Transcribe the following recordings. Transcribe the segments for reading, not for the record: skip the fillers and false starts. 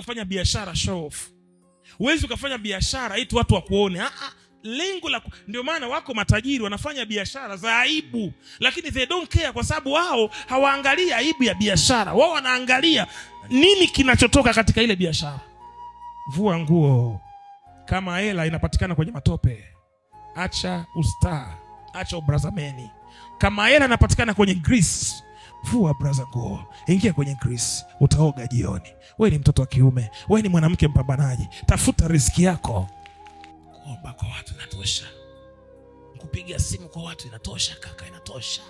Kufanya biashara show off. Huwezi ukafanya biashara ili watu wakuone. Lengo la ndio maana wako matajiri wanafanya biashara za aibu, lakini they don't care, kwa sababu wao hawaangalia aibu ya biashara. Wao wanaangalia nini kinachotoka katika ile biashara. Vua nguo kama hela inapatikana kwenye matope. Acha ustaa, acha ubrazameni. Kama hela inapatikana kwenye grease, vua braza nguo, ingia kwenye grease, utaoga jioni. Wewe ni mtoto wa kiume, wewe ni mwanamke mpambanaji, tafuta riziki yako. Kuomba kwa watu inatosha. Kupiga simu kwa watu inatosha kaka, inatosha.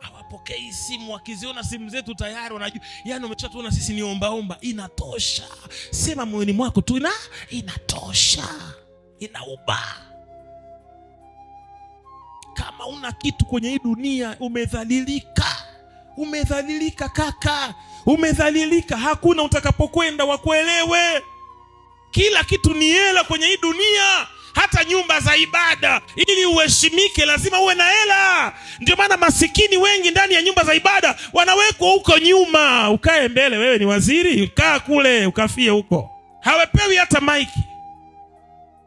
Hawapokei simu, wakiziona simu zetu tayari wanajua, yani umeshatuona sisi ni omba, inatosha. Sema moyoni mwako tu inatosha. Inauba. Kama una kitu kwenye hii dunia umedhalilika. Umedhalilika kaka. Umedhalilika, hakuna utakapokwenda wakuelewe. Kila kitu ni hela kwenye hii dunia. Hata nyumba za ibada, ili uheshimike lazima uwe na hela. Ndio maana masikini wengi ndani ya nyumba za ibada wanawekwa huko nyuma. Ukae mbele, wewe ni waziri, kaa kule ukafie huko. Hawapewi hata maiki.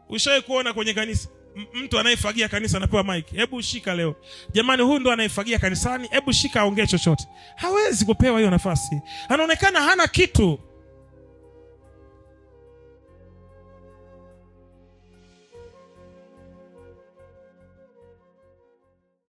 Ushawahi kuona kwenye kanisa mtu anayefagia kanisa anapewa maiki? Hebu shika leo. Jamani, huyu ndo anayefagia kanisani, hebu shika aongee chochote. Hawezi kupewa hiyo nafasi. Anaonekana hana kitu.